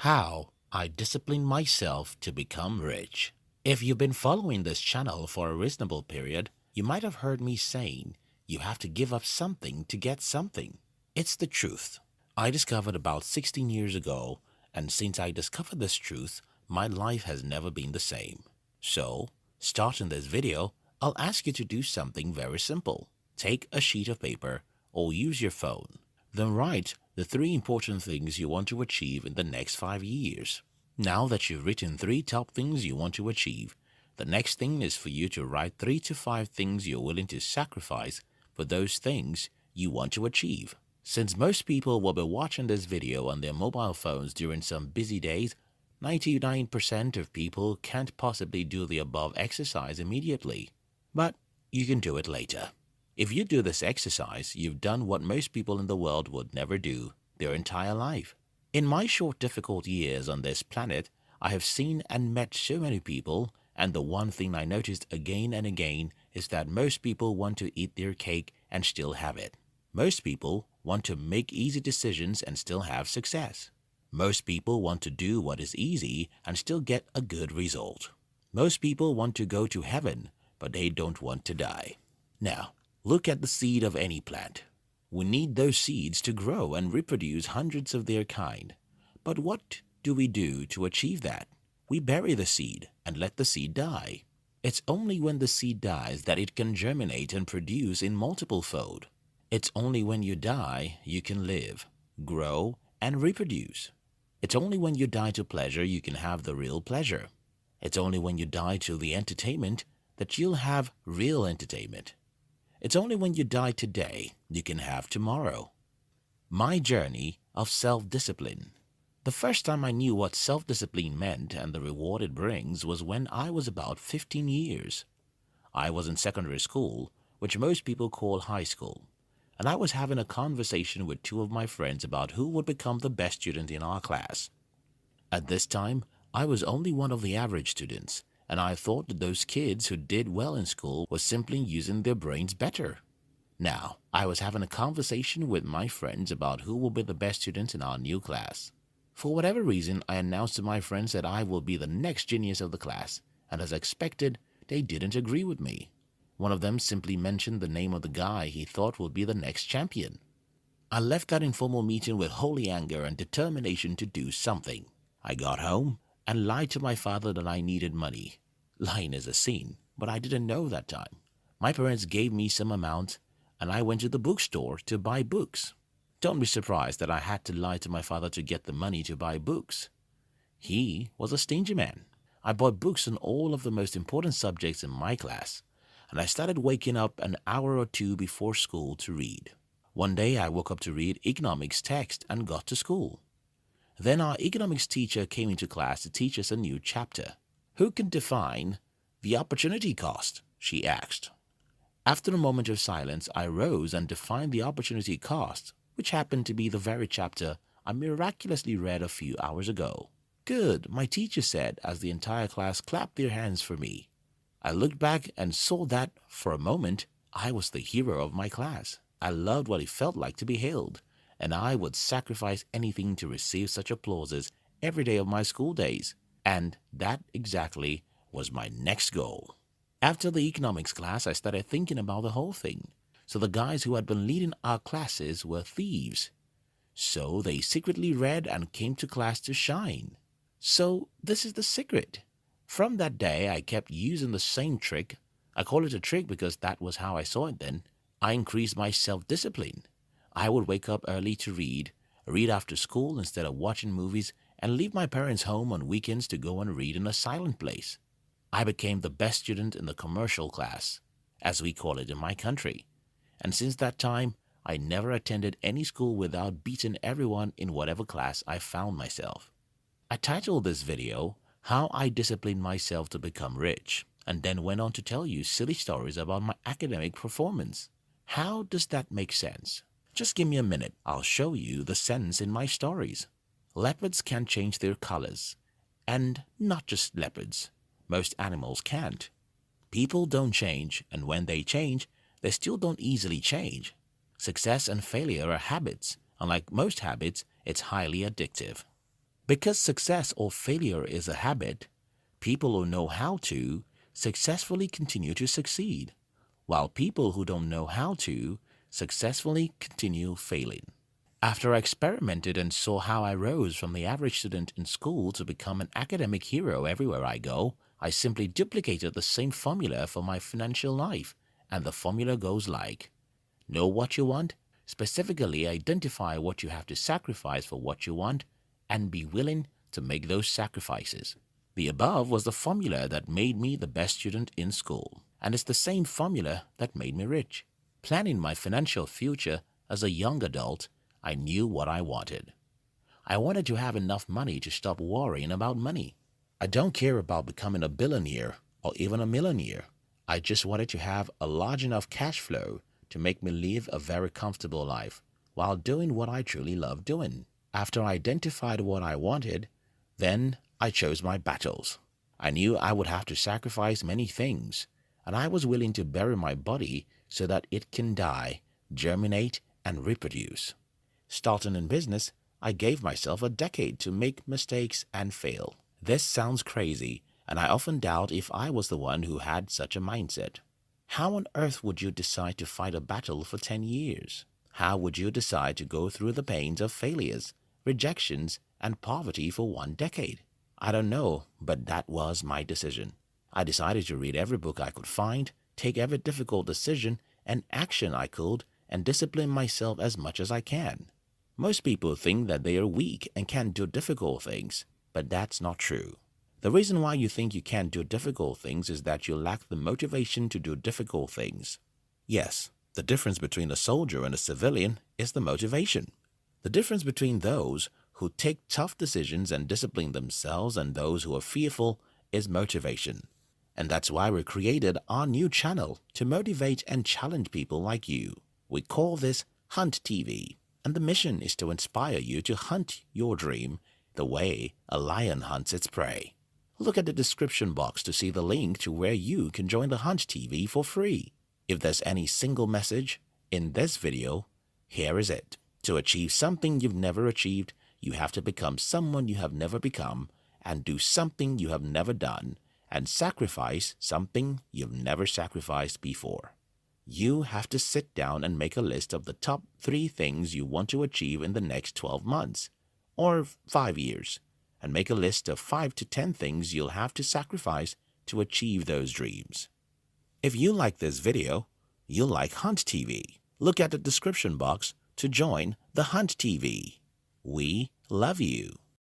How I discipline myself to become rich. If you've been following this channel for a reasonable period, you might have heard me saying you have to give up something to get something. It's the truth. I discovered about 16 years ago, and since I discovered this truth, my life has never been the same. So, starting this video, I'll ask you to do something very simple. Take a sheet of paper or use your phone. Then write the 3 important things you want to achieve in the next 5 years. Now that you've written 3 top things you want to achieve, the next thing is for you to write 3 to 5 things you're willing to sacrifice for those things you want to achieve. Since most people will be watching this video on their mobile phones during some busy days, 99% of people can't possibly do the above exercise immediately. But you can do it later. If you do this exercise, you've done what most people in the world would never do their entire life. In my short difficult years on this planet, I have seen and met so many people, and the one thing I noticed again and again is that most people want to eat their cake and still have it. Most people want to make easy decisions and still have success. Most people want to do what is easy and still get a good result. Most people want to go to heaven, but they don't want to die. Now, look at the seed of any plant. We need those seeds to grow and reproduce hundreds of their kind. But what do we do to achieve that? We bury the seed and let the seed die. It's only when the seed dies that it can germinate and produce in multiple fold. It's only when you die you can live, grow, and reproduce. It's only when you die to pleasure you can have the real pleasure. It's only when you die to the entertainment that you'll have real entertainment. It's only when you die today you can have tomorrow. My journey of self-discipline. The first time I knew what self-discipline meant and the reward it brings was when I was about 15 years. I was in secondary school, which most people call high school, and I was having a conversation with 2 of my friends about who would become the best student in our class. At this time, I was only one of the average students, and I thought that those kids who did well in school were simply using their brains better. Now, I was having a conversation with my friends about who will be the best students in our new class. For whatever reason, I announced to my friends that I will be the next genius of the class, and as expected, they didn't agree with me. One of them simply mentioned the name of the guy he thought would be the next champion. I left that informal meeting with holy anger and determination to do something. I got home and lied to my father that I needed money. Lying is a sin, but I didn't know that time. My parents gave me some amount, and I went to the bookstore to buy books. Don't be surprised that I had to lie to my father to get the money to buy books. He was a stingy man. I bought books on all of the most important subjects in my class, and I started waking up an hour or 2 before school to read. One day I woke up to read economics text and got to school. Then our economics teacher came into class to teach us a new chapter. Who can define the opportunity cost? She asked. After a moment of silence, I rose and defined the opportunity cost, which happened to be the very chapter I miraculously read a few hours ago. Good, my teacher said as the entire class clapped their hands for me. I looked back and saw that, for a moment, I was the hero of my class. I loved what it felt like to be hailed, and I would sacrifice anything to receive such applauses every day of my school days. And that exactly was my next goal. After the economics class, I started thinking about the whole thing. So the guys who had been leading our classes were thieves. So they secretly read and came to class to shine. So this is the secret. From that day, I kept using the same trick. I call it a trick because that was how I saw it then. I increased my self-discipline. I would wake up early to read after school instead of watching movies, and leave my parents home on weekends to go and read in a silent place. I became the best student in the commercial class, as we call it in my country. And since that time, I never attended any school without beating everyone in whatever class I found myself. I titled this video, How I Disciplined Myself to Become Rich, and then went on to tell you silly stories about my academic performance. How does that make sense? Just give me a minute, I'll show you the sense in my stories. Leopards can change their colors. And not just leopards. Most animals can't. People don't change, and when they change, they still don't easily change. Success and failure are habits, and like most habits, it's highly addictive. Because success or failure is a habit, people who know how to successfully continue to succeed, while people who don't know how to successfully continue failing. After I experimented and saw how I rose from the average student in school to become an academic hero everywhere I go, I simply duplicated the same formula for my financial life, and the formula goes like: know what you want, specifically identify what you have to sacrifice for what you want, and be willing to make those sacrifices. The above was the formula that made me the best student in school, and it's the same formula that made me rich. Planning my financial future as a young adult, I knew what I wanted. I wanted to have enough money to stop worrying about money. I don't care about becoming a billionaire or even a millionaire. I just wanted to have a large enough cash flow to make me live a very comfortable life while doing what I truly love doing. After I identified what I wanted, then I chose my battles. I knew I would have to sacrifice many things, and I was willing to bury my body so that it can die, germinate, and reproduce. Starting in business, I gave myself a decade to make mistakes and fail. This sounds crazy, and I often doubt if I was the one who had such a mindset. How on earth would you decide to fight a battle for 10 years? How would you decide to go through the pains of failures, rejections, and poverty for 1 decade? I don't know, but that was my decision. I decided to read every book I could find, take every difficult decision and action I could, and discipline myself as much as I can. Most people think that they are weak and can't do difficult things, but that's not true. The reason why you think you can't do difficult things is that you lack the motivation to do difficult things. Yes, the difference between a soldier and a civilian is the motivation. The difference between those who take tough decisions and discipline themselves and those who are fearful is motivation. And that's why we created our new channel to motivate and challenge people like you. We call this Hunt TV, and the mission is to inspire you to hunt your dream the way a lion hunts its prey. Look at the description box to see the link to where you can join the Hunt TV for free. If there's any single message in this video, here is it. To achieve something you've never achieved, you have to become someone you have never become, and do something you have never done, and sacrifice something you've never sacrificed before. You have to sit down and make a list of the top 3 things you want to achieve in the next 12 months or 5 years, and make a list of 5 to 10 things you'll have to sacrifice to achieve those dreams. If you like this video, you'll like Hunt TV. Look at the description box to join the Hunt TV. We love you.